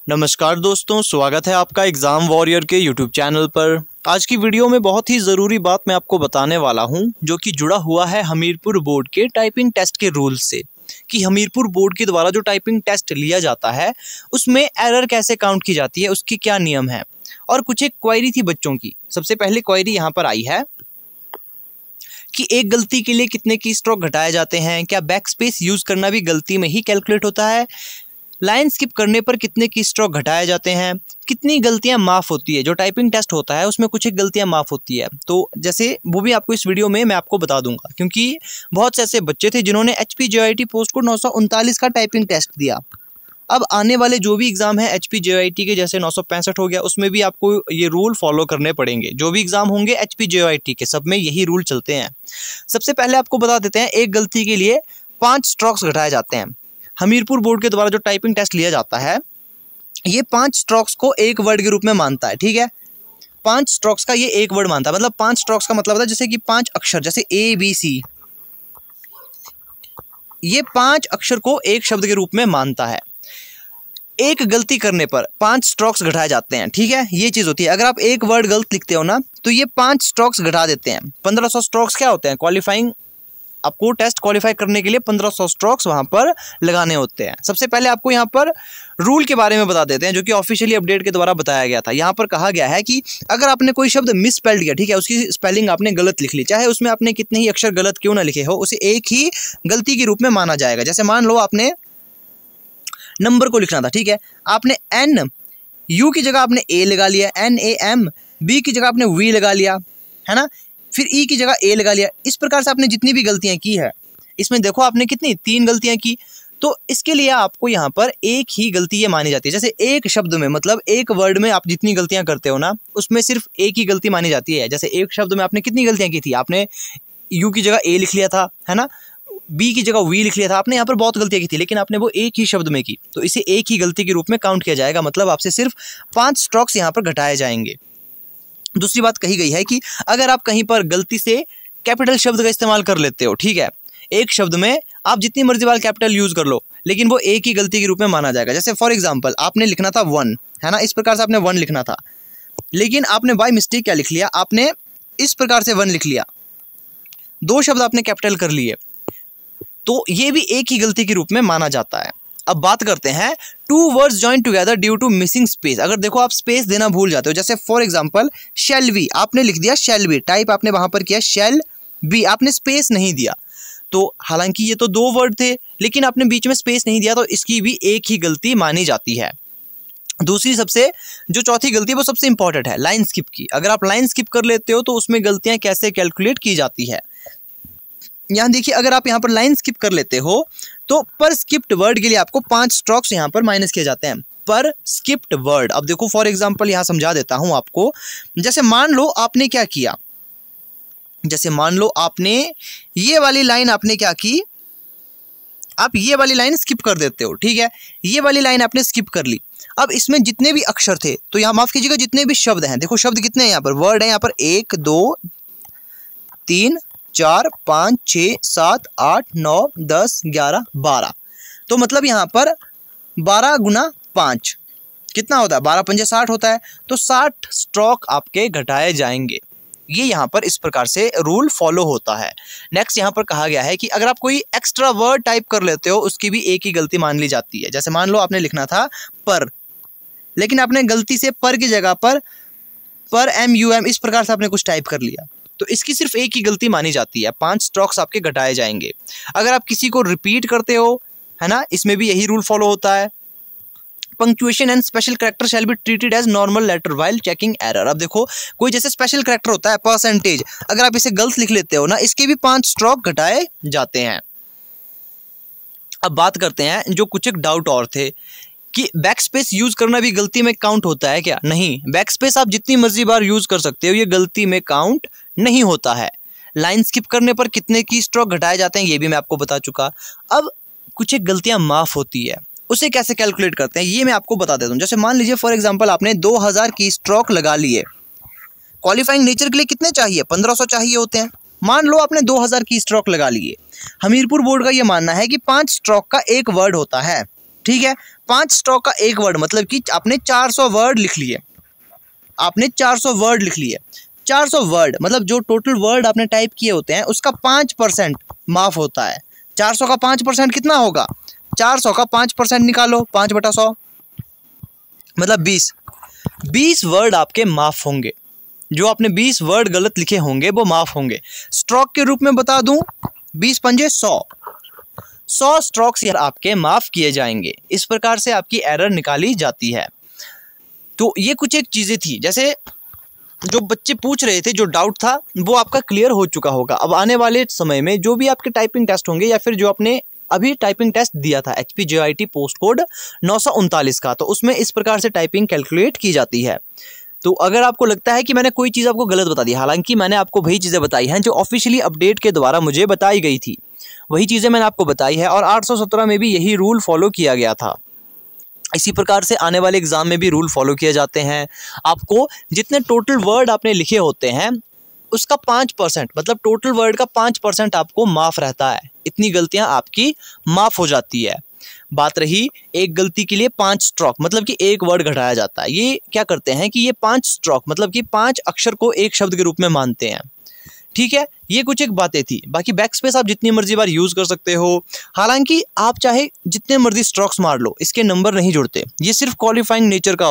नमस्कार दोस्तों, स्वागत है आपका एग्ज़ाम वॉरियर के यूट्यूब चैनल पर। आज की वीडियो में बहुत ही ज़रूरी बात मैं आपको बताने वाला हूं, जो कि जुड़ा हुआ है हमीरपुर बोर्ड के टाइपिंग टेस्ट के रूल से, कि हमीरपुर बोर्ड के द्वारा जो टाइपिंग टेस्ट लिया जाता है उसमें एरर कैसे काउंट की जाती है, उसके क्या नियम है। और कुछ एक क्वेरी थी बच्चों की। सबसे पहले क्वेरी यहाँ पर आई है कि एक गलती के लिए कितने की स्ट्रोक घटाए जाते हैं, क्या बैक स्पेस यूज़ करना भी गलती में ही कैलकुलेट होता है, लाइन स्किप करने पर कितने की स्ट्रोक घटाए जाते हैं, कितनी गलतियां माफ़ होती है। जो टाइपिंग टेस्ट होता है उसमें कुछ एक गलतियां माफ़ होती है, तो जैसे वो भी आपको इस वीडियो में मैं आपको बता दूंगा, क्योंकि बहुत से ऐसे बच्चे थे जिन्होंने HPJIT पोस्ट कोड 939 का टाइपिंग टेस्ट दिया। अब आने वाले जो भी एग्ज़ाम है HPJIT के, जैसे 965 हो गया, उसमें भी आपको ये रूल फॉलो करने पड़ेंगे। जो भी एग्ज़ाम होंगे HPJIT के, सब में यही रूल चलते हैं। सबसे पहले आपको बता देते हैं, एक गलती के लिए 5 स्ट्रोक्स घटाए जाते हैं। हमीरपुर बोर्ड के द्वारा जो टाइपिंग टेस्ट लिया जाता है, ये 5 स्ट्रोक्स को एक वर्ड के रूप में मानता है। ठीक है, 5 स्ट्रोक्स का ये एक वर्ड मानता है। मतलब 5 स्ट्रोक्स का मतलब होता है जैसे कि 5 अक्षर, जैसे ABC, ये 5 अक्षर को एक शब्द के रूप में मानता है। एक गलती करने पर 5 स्ट्रोक्स घटाए जाते हैं। ठीक है, ये चीज़ होती है। अगर आप एक वर्ड गलत लिखते हो ना, तो ये 5 स्ट्रोक्स घटा देते हैं। 1500 स्ट्रोक्स क्या होते हैं, क्वालिफाइंग, आपको टेस्ट क्वालिफाई करने के लिए 1500 स्ट्रोक्स वहां पर लगाने होते हैं। सबसे पहले आपको यहाँ पर रूल के बारे में बता देते हैं, जो कि ऑफिशियली अपडेट के द्वारा बताया गया था। यहाँ पर कहा गया है कि अगर आपने कोई शब्द मिस स्पेल्ड किया, ठीक है, उसकी स्पेलिंग आपने गलत लिख ली, चाहे उसमें आपने कितने ही अक्षर गलत क्यों ना लिखे हो, उसे एक ही गलती के रूप में माना जाएगा। जैसे मान लो आपने नंबर को लिखना था, ठीक है, आपने NU की जगह आपने A लगा लिया, NAM, B की जगह आपने V लगा लिया, है ना, फिर E की जगह A लगा लिया। इस प्रकार से आपने जितनी भी गलतियां की है, इसमें देखो आपने कितनी 3 गलतियां की, तो इसके लिए आपको यहाँ पर एक ही गलती ये मानी जाती है। जैसे एक शब्द में, मतलब एक वर्ड में आप जितनी गलतियां करते हो ना, उसमें सिर्फ एक ही गलती मानी जाती है। जैसे एक शब्द में आपने कितनी गलतियां की थी, आपने U की जगह A लिख लिया था, है ना, B की जगह V लिख लिया था, आपने यहाँ पर बहुत गलतियां की थी, लेकिन आपने वो एक ही शब्द में की, तो इसे एक ही गलती के रूप में काउंट किया जाएगा। मतलब आपसे सिर्फ 5 स्ट्रोक्स यहाँ पर घटाए जाएंगे। दूसरी बात कही गई है कि अगर आप कहीं पर गलती से कैपिटल शब्द का इस्तेमाल कर लेते हो, ठीक है, एक शब्द में आप जितनी मर्जी बार कैपिटल यूज कर लो, लेकिन वो एक ही गलती के रूप में माना जाएगा। जैसे फॉर एग्जांपल आपने लिखना था 1, है ना, इस प्रकार से आपने 1 लिखना था, लेकिन आपने बाय मिस्टेक क्या लिख लिया, आपने इस प्रकार से 1 लिख लिया, 2 शब्द आपने कैपिटल कर लिए, तो ये भी एक ही गलती के रूप में माना जाता है। अब बात करते हैं 2 words join together due to missing space. अगर देखो आप स्पेस देना भूल जाते हो, जैसे फॉर एग्जांपल शैल बी, आपने लिख दिया शैल बी, टाइप आपने वहां पर किया शैल बी, आपने स्पेस नहीं दिया, तो हालांकि ये तो 2 वर्ड थे, लेकिन आपने बीच में स्पेस नहीं दिया, तो इसकी भी एक ही गलती मानी जाती है। दूसरी सबसे जो चौथी गलती है वो सबसे इंपॉर्टेंट है, लाइन स्किप की। अगर आप लाइन स्किप कर लेते हो तो उसमें गलतियां कैसे कैलकुलेट की जाती है। यहाँ देखिए, अगर आप यहाँ पर लाइन स्किप कर लेते हो तो पर स्किप्ड वर्ड के लिए आपको 5 स्ट्रोक्स यहाँ पर माइनस किए जाते हैं, पर स्किप्ड वर्ड। अब देखो फॉर एग्जांपल यहाँ समझा देता हूँ आपको। जैसे मान लो आपने क्या किया, जैसे मान लो आपने ये वाली लाइन आपने क्या की, आप ये वाली लाइन स्किप कर देते हो, ठीक है, ये वाली लाइन आपने स्किप कर ली। अब इसमें जितने भी अक्षर थे, तो यहाँ माफ कीजिएगा, जितने भी शब्द हैं, देखो शब्द कितने हैं यहाँ पर, वर्ड है यहाँ पर 1 2 3 4 5 6 7 8 9 10 11 12, तो मतलब यहाँ पर 12 गुना 5 कितना होता है, 12 पंजे 60 होता है, तो 60 स्ट्रोक आपके घटाए जाएंगे। ये यहाँ पर इस प्रकार से रूल फॉलो होता है। नेक्स्ट यहाँ पर कहा गया है कि अगर आप कोई एक्स्ट्रा वर्ड टाइप कर लेते हो, उसकी भी एक ही गलती मान ली जाती है। जैसे मान लो आपने लिखना था पर, लेकिन आपने गलती से पर की जगह पर MUM इस प्रकार से आपने कुछ टाइप कर लिया, तो इसकी सिर्फ एक ही गलती मानी जाती है, 5 स्ट्रोक्स आपके घटाए जाएंगे। अगर आप किसी को रिपीट करते हो, है ना, इसमें भी यही रूल फॉलो होता है। Punctuation and special character shall be treated as normal letter while checking error. अब देखो कोई जैसे स्पेशल कैरेक्टर होता है परसेंटेज, अगर आप इसे गलत लिख लेते हो ना, इसके भी 5 स्ट्रोक घटाए जाते हैं। अब बात करते हैं जो कुछ एक डाउट और थे कि बैक स्पेस यूज करना भी गलती में काउंट होता है क्या। नहीं, बैक स्पेस आप जितनी मर्जी बार यूज कर सकते हो, ये गलती में काउंट नहीं होता है। लाइन स्किप करने पर कितने की स्ट्रोक घटाए जाते हैं ये भी मैं आपको बता चुका। अब कुछ एक गलतियां माफ होती है, उसे कैसे कैलकुलेट करते हैं ये मैं आपको बता देता हूं। जैसे मान लीजिए फॉर एग्जांपल आपने 2000 की स्ट्रोक लगा लिए, क्वालिफाइंग नेचर के लिए कितने चाहिए, 1500 चाहिए होते हैं। मान लो आपने 2000 की स्ट्रोक लगा लिए, हमीरपुर बोर्ड का ये मानना है कि 5 स्ट्रोक का एक वर्ड होता है, ठीक है, 5 स्ट्रोक का एक वर्ड मतलब कि आपने 400 वर्ड लिख लिए, आपने 400 वर्ड लिख लिए। 400 वर्ड मतलब जो टोटल वर्ड आपने टाइप किए होते हैं उसका 5% माफ होता है। 400 का 5% कितना होगा? 400 का 5% निकालो, 5/100 मतलब 20 वर्ड आपके माफ होंगे। जो आपने 20 वर्ड गलत लिखे होंगे वो माफ होंगे। स्ट्रोक के रूप में बता दूं, 20 पंजे 100 स्ट्रोक्स आपके माफ किए जाएंगे। इस प्रकार से आपकी एरर निकाली जाती है। तो ये कुछ एक चीजें थी, जैसे जो बच्चे पूछ रहे थे, जो डाउट था वो आपका क्लियर हो चुका होगा। अब आने वाले समय में जो भी आपके टाइपिंग टेस्ट होंगे या फिर जो आपने अभी टाइपिंग टेस्ट दिया था HPJIT पोस्ट कोड 939 का, तो उसमें इस प्रकार से टाइपिंग कैलकुलेट की जाती है। तो अगर आपको लगता है कि मैंने कोई चीज़ आपको गलत बता दी, हालांकि मैंने आपको वही चीज़ें बताई हैं जो ऑफिशियली अपडेट के द्वारा मुझे बताई गई थी, वही चीज़ें मैंने आपको बताई है। और 817 में भी यही रूल फॉलो किया गया था। इसी प्रकार से आने वाले एग्जाम में भी रूल फॉलो किए जाते हैं। आपको जितने टोटल वर्ड आपने लिखे होते हैं उसका 5% मतलब टोटल वर्ड का 5% आपको माफ रहता है। इतनी गलतियां आपकी माफ हो जाती है। बात रही एक गलती के लिए 5 स्ट्रोक मतलब कि एक वर्ड घटाया जाता है। ये क्या करते हैं कि ये 5 स्ट्रोक मतलब कि 5 अक्षर को एक शब्द के रूप में मानते हैं। ठीक है, ये कुछ एक बातें थी। बाकी बैक स्पेस आप जितनी मर्जी बार यूज कर सकते हो। हालांकि आप चाहे जितने मर्जी स्ट्रोक्स मार लो, इसके नंबर नहीं जुड़ते। ये सिर्फ क्वालिफाइंग नेचर का होता है।